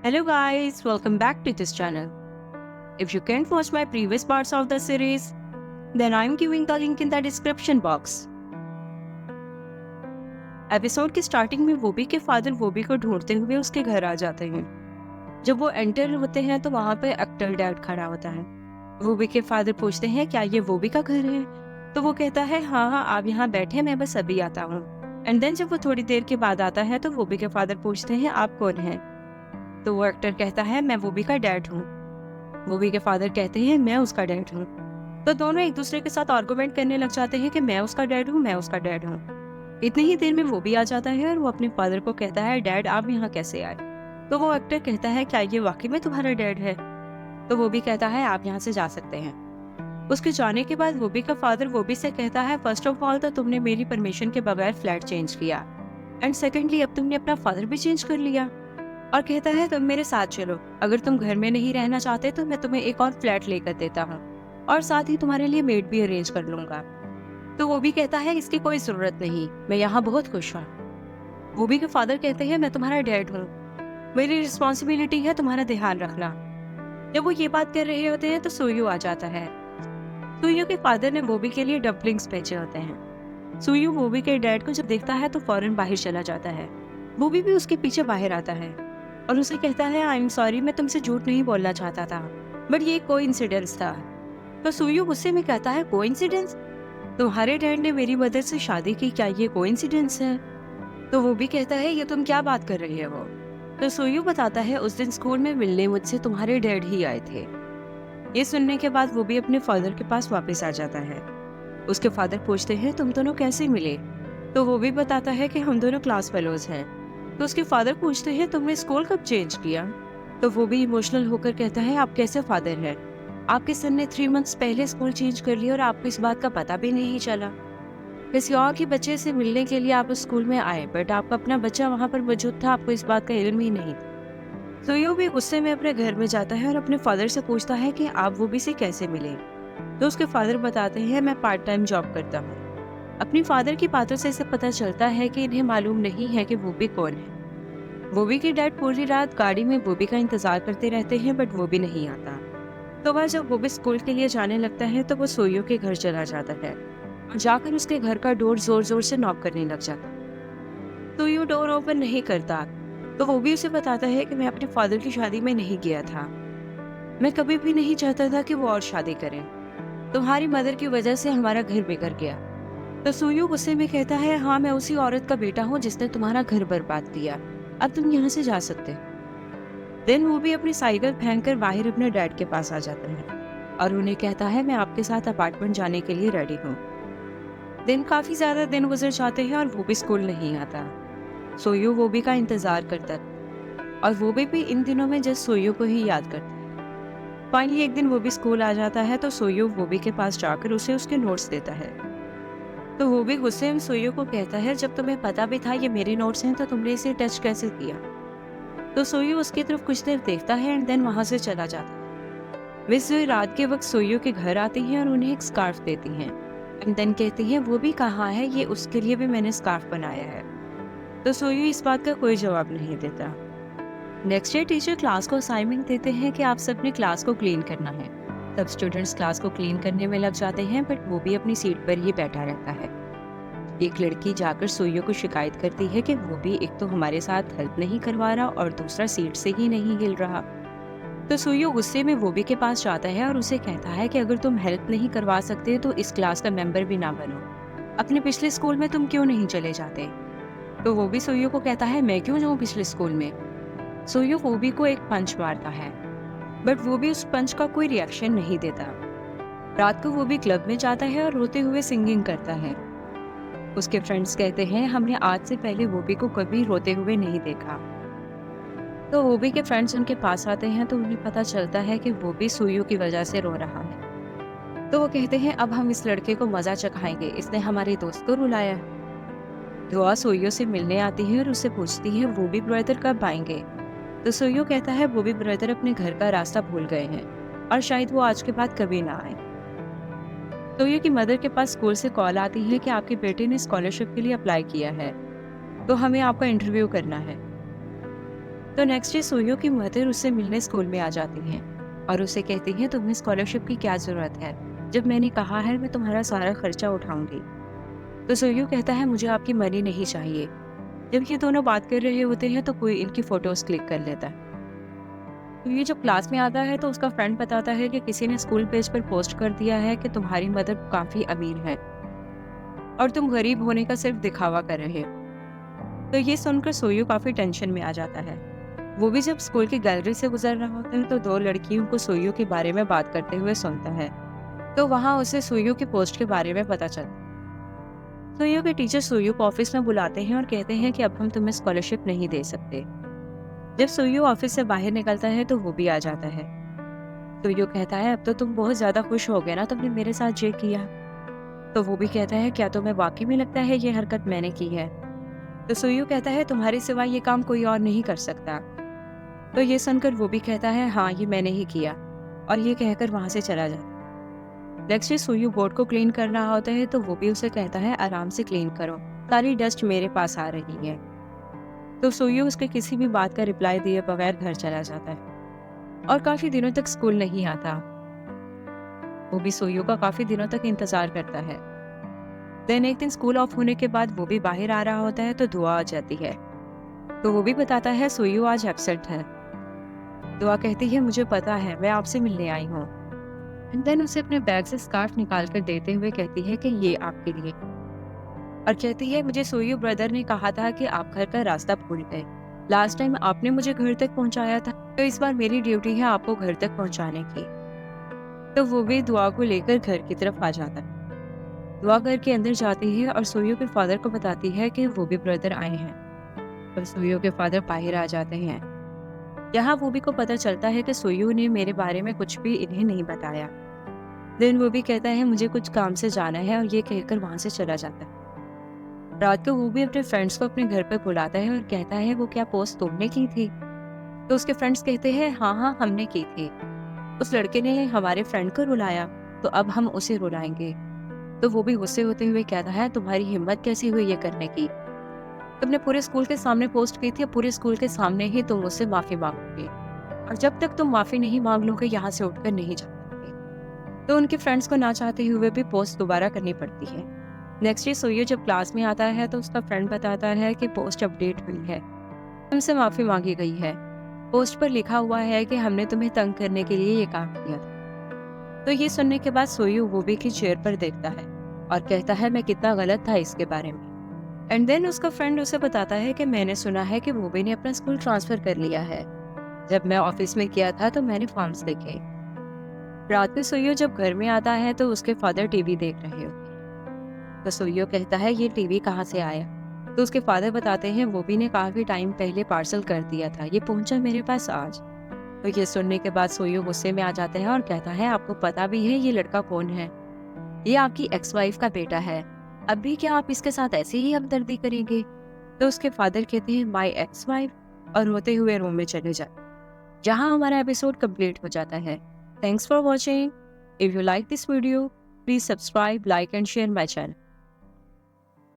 Hello guys, welcome back to this channel. If you can't watch my previous parts of the series, then I'm giving the link in the description box. Episode की starting में वोबी के father वोबी को ढूंढते हुए उसके घर आ जाते हैं। जब वो एंटर होते हैं तो वहाँ पे एक्टर डैड खड़ा होता है। वोबी के फादर पूछते हैं क्या ये वोबी का घर है? तो वो कहता है हाँ आप यहाँ बैठे, मैं बस अभी आता हूँ। एंड देन जब वो थोड़ी देर के बाद आता है तो वोबी के फादर पूछते हैं आप कौन हैं? तो वो एक्टर कहता है मैं वोबी का डैड हूँ। वोबी के फादर कहते हैं मैं उसका डैड हूँ। तो दोनों एक दूसरे के साथ आर्गुमेंट करने लग जाते हैं कि मैं उसका डैड हूँ, मैं उसका डैड हूँ। इतनी ही देर में वो भी आ जाता है और वो अपने फादर को कहता है डैड आप यहाँ कैसे आए? तो वो एक्टर कहता है क्या ये वाकई में तुम्हारा डैड है? तो वो भी कहता है आप यहाँ से जा सकते हैं। उसके जाने के बाद वोबी का फादर वोबी से कहता है फर्स्ट ऑफ ऑल तो तुमने मेरी परमिशन के बगैर फ्लैट चेंज किया, एंड सेकेंडली अब तुमने अपना फादर भी चेंज कर लिया। और कहता है तुम मेरे साथ चलो, अगर तुम घर में नहीं रहना चाहते तो मैं तुम्हें एक और फ्लैट लेकर देता हूँ और साथ ही तुम्हारे लिए मेड भी अरेंज कर लूंगा। तो वो भी कहता है इसकी कोई जरूरत नहीं, मैं यहाँ बहुत खुश हूँ। वो भी के फादर कहते हैं मैं तुम्हारा डैड हूँ, मेरी रिस्पॉन्सिबिलिटी है तुम्हारा ध्यान रखना। जब वो ये बात कर रहे होते हैं तो सुयू आ जाता है। सुयू के फादर ने वोबी के लिए डम्पलिंग्स भेजे होते हैं। सुयू वोबी के डैड को जब देखता है तो फौरन बाहर चला जाता है। वोबी भी उसके पीछे बाहर आता है और उसे कहता है आई एम सॉरी, मैं तुमसे झूठ नहीं बोलना चाहता था, बट ये कोइंसिडेंस था। तो सुयू गुस्से में कहता है कोइंसिडेंस? तुम्हारे डैड ने मेरी मदर से शादी की, क्या ये कोइंसिडेंस है? तो वो भी कहता है ये तुम क्या बात कर रही है वो? तो सुयू बताता है उस दिन स्कूल में मिलने मुझसे तुम्हारे डैड ही आए थे। ये सुनने के बाद वो भी अपने फादर के पास वापस आ जाता है। उसके फादर पूछते हैं तुम दोनों कैसे मिले? तो वो भी बताता है कि हम दोनों क्लास फेलोज हैं। तो उसके फादर पूछते हैं तुमने स्कूल कब चेंज किया? तो वो भी इमोशनल होकर कहता है आप कैसे फादर हैं? आपके सन ने 3 मंथ्स पहले स्कूल चेंज कर लिया और आपको इस बात का पता भी नहीं चला। किसी और के बच्चे से मिलने के लिए आप उस स्कूल में आए, बट आपका अपना बच्चा वहाँ पर मौजूद था, आपको इस बात का इल्म ही नहीं था। तो यो भी गुस्से में अपने घर में जाता है और अपने फादर से पूछता है कि आप वो भी से कैसे मिले? तो उसके फादर बताते हैं मैं पार्ट टाइम जॉब करता हूँ। अपनी फादर की बातों से इसे पता चलता है कि इन्हें मालूम नहीं है कि वो भी कौन है। वोबी के डैड पूरी रात गाड़ी में वोबी का इंतजार करते रहते हैं बट वो भी नहीं आता। तो वह जब वोबी स्कूल के लिए जाने लगता है तो वो सोयो के घर चला जाता है और जाकर उसके घर का डोर जोर जोर से नॉक करने लग जाता है। सोयो डोर ओपन नहीं करता तो वो भी उसे बताता है कि मैं अपने फादर की शादी में नहीं गया था, मैं कभी भी नहीं चाहता था कि वो और शादी करें, तुम्हारी मदर की वजह से हमारा घर बिगड़ गया। तो सोयो गुस्से में कहता है हाँ मैं उसी औरत का बेटा हूँ जिसने तुम्हारा घर बर्बाद किया, अब तुम यहाँ से जा सकते। देन वो भी अपनी साइकिल फेंक कर बाहर अपने डैड के पास आ जाता है और उन्हें कहता है मैं आपके साथ अपार्टमेंट जाने के लिए रेडी हूँ। दिन काफी ज्यादा दिन गुजर जाते हैं और वो भी स्कूल नहीं आता। सोयो वो भी का इंतजार करता है और वो भी इन दिनों में जस्ट सोयो को ही याद करता है। फाइनली एक दिन वो भी स्कूल आ जाता है तो सोयो वो भी के पास जाकर उसे उसके नोट्स देता है। तो वो भी गुस्से में सोयो को कहता है जब तुम्हें पता भी था ये मेरे नोट्स हैं तो तुमने इसे टच कैसे किया? तो सोयो उसकी तरफ कुछ देर देखता है एंड देन वहां से चला जाता है। मिस जोई रात के वक्त सोयो के घर आती हैं और उन्हें एक स्कार्फ देती हैं एंड देन कहती हैं वो भी कहाँ है, ये उसके लिए भी मैंने स्कार्फ बनाया है। तो सोयो इस बात का कोई जवाब नहीं देता। नेक्स्ट डे टीचर क्लास को असाइनमेंट देते हैं कि आप सबने क्लास को क्लीन करना है। सब स्टूडेंट्स क्लास को क्लीन करने में लग जाते हैं बट वो भी अपनी सीट पर ही बैठा रहता है। एक लड़की जाकर सोयो को शिकायत करती है कि वो भी एक तो हमारे साथ हेल्प नहीं करवा रहा और दूसरा सीट से ही नहीं हिल रहा। तो सोयो गुस्से में वोबी के पास जाता है और उसे कहता है कि अगर तुम हेल्प नहीं करवा सकते तो इस क्लास का मेंबर भी ना बनो, अपने पिछले स्कूल में तुम क्यों नहीं चले जाते? तो वो भी सोयो को कहता है मैं क्यों जाऊँ पिछले स्कूल में। सोयो वोबी को एक पंच मारता है बट वो भी उस पंच का कोई रिएक्शन नहीं देता। रात को वो भी क्लब में जाता है और रोते हुए सिंगिंग करता है। उसके फ्रेंड्स कहते हैं हमने आज से पहले वोबी को कभी रोते हुए नहीं देखा। तो वोबी के फ्रेंड्स उनके पास आते हैं तो उन्हें पता चलता है कि वो भी सोयो की वजह से रो रहा है। तो वो कहते हैं अब हम इस लड़के को मजा चखाएंगे, इसने हमारे दोस्त को रुलाया है। दुआ सोयो से मिलने आती है और उससे पूछती है वो भी ब्रदर कब आएंगे? तो सोयो कहता है वो भी ब्रदर अपने घर का रास्ता भूल गए हैं और शायद वो आज के बाद कभी ना आए। सोयो की मदर के पास स्कूल से कॉल आती है कि आपके बेटे ने स्कॉलरशिप के लिए अप्लाई किया है तो हमें आपका इंटरव्यू करना है। तो नेक्स्ट डे सोयो की मदर उससे मिलने स्कूल में आ जाती हैं और उसे कहती हैं तुम्हें स्कॉलरशिप की क्या ज़रूरत है, जब मैंने कहा है मैं तुम्हारा सारा खर्चा उठाऊंगी। तो सोयो कहता है मुझे आपकी मनी नहीं चाहिए। जब ये दोनों बात कर रहे होते हैं तो कोई इनकी फ़ोटोज़ क्लिक कर लेता है। तो ये जब क्लास में आता है तो उसका फ्रेंड बताता है कि किसी ने स्कूल पेज पर पोस्ट कर दिया है कि तुम्हारी मदर काफ़ी अमीर है और तुम गरीब होने का सिर्फ दिखावा कर रहे हो। तो ये सुनकर सोयू काफ़ी टेंशन में आ जाता है। वो भी जब स्कूल की गैलरी से गुजर रहा होता है तो दो लड़कियों को सोयू के बारे में बात करते हुए सुनता है। तो वहाँ उसे सोयू की पोस्ट के बारे में पता चलता है। सोयू के टीचर सोयू को ऑफिस में बुलाते हैं और कहते हैं कि अब हम तुम्हें स्कॉलरशिप नहीं दे सकते। जब सोयू ऑफिस से बाहर निकलता है तो वो भी आ जाता है। सोयू कहता है अब तो तुम बहुत ज़्यादा खुश हो गए ना, तुमने मेरे साथ ये किया। तो वो भी कहता है क्या तुम्हें वाकई में लगता है ये हरकत मैंने की है। तो सोयू कहता है तुम्हारे सिवा ये काम कोई और नहीं कर सकता। तो ये सुनकर वो भी कहता है हाँ ये मैंने ही किया, और ये कहकर वहाँ से चला जाता है। नेक्स्ट डे सोयू बोर्ड को क्लीन कर रहा होता है तो वो भी उसे कहता है आराम से क्लीन करो, सारी डस्ट मेरे पास आ रही है। तो सोयू उसके किसी भी बात का रिप्लाई दिए बगैर घर चला जाता है और काफ़ी दिनों तक स्कूल नहीं आता। वो भी सोयू का काफ़ी दिनों तक इंतज़ार करता है। देन एक दिन स्कूल ऑफ होने के बाद वो भी बाहर आ रहा होता है तो दुआ आ जाती है। तो वो भी बताता है सोयू आज एब्सेंट है। दुआ कहती है मुझे पता है, मैं आपसे मिलने आई हूँ। एंड देन उसे अपने बैग से स्कार्फ निकाल कर देते हुए कहती है कि ये आपके लिए, और कहती है मुझे सोयू ब्रदर ने कहा था कि आप घर का रास्ता भूल गए। लास्ट टाइम आपने मुझे घर तक पहुंचाया था, तो इस बार मेरी ड्यूटी है आपको घर तक पहुंचाने की। तो वो भी दुआ को लेकर घर की तरफ आ जाता है। दुआ घर के अंदर जाती है और सोयू के फादर को बताती है कि वो भी ब्रदर आए हैं। तो सोयू के फादर बाहर आ जाते हैं। यहाँ वो भी को पता चलता है कि सोयू ने मेरे बारे में कुछ भी इन्हें नहीं बताया। देन वो भी कहता है मुझे कुछ काम से जाना है और ये कहकर वहाँ से चला जाता है। रात को वो भी अपने फ्रेंड्स को अपने घर पर बुलाता है और कहता है वो क्या पोस्ट तुमने की थी। तो उसके फ्रेंड्स कहते हैं हाँ हाँ हमने की थी, उस लड़के ने हमारे फ्रेंड को रुलाया तो अब हम उसे रुलाएंगे। तो वो भी गुस्से होते हुए कहता है तुम्हारी हिम्मत कैसी हुई ये करने की, तुमने पूरे स्कूल के सामने पोस्ट की थी, पूरे स्कूल के सामने ही तुम मुझसे माफी मांगोगे, और जब तक तुम माफी नहीं मांग लोगे यहाँ से उठकर नहीं जा सकते। तो उनके फ्रेंड्स को ना चाहते हुए भी पोस्ट दोबारा करनी पड़ती है। नेक्स्ट डे सोयू जब क्लास में आता है तो उसका फ्रेंड बताता है कि पोस्ट अपडेट हुई है, तुमसे माफी मांगी गई है। पोस्ट पर लिखा हुआ है कि हमने तुम्हें तंग करने के लिए ये काम किया था। तो ये सुनने के बाद सोयू वोबी की चेयर पर देखता है और कहता है मैं कितना गलत था इसके बारे में। एंड देन उसका फ्रेंड उसे बताता है कि मैंने सुना है कि वोबी ने अपना स्कूल ट्रांसफर कर लिया है। जब मैं ऑफिस में किया था तो मैंने फॉर्म्स देखे। रात में सोयू जब घर में आता है तो उसके फादर टीवी देख रहे होते हैं। तो सोयू कहता है ये टीवी कहाँ से आया। तो उसके फादर बताते हैं वोबी ने काफी टाइम पहले पार्सल कर दिया था, ये पहुंचा मेरे पास आज। तो ये सुनने के बाद सोयू गुस्से में आ जाता है और कहता है आपको पता भी है ये लड़का कौन है, ये आपकी एक्स वाइफ का बेटा है, अब भी क्या आप इसके साथ ऐसे ही हमदर्दी करेंगे। तो उसके फादर कहते हैं माय एक्स वाइफ, और रोते हुए रूम में चले जाते। जहां हमारा एपिसोड कंप्लीट हो जाता है। Thanks for watching. If you like this video please subscribe, like and share my channel.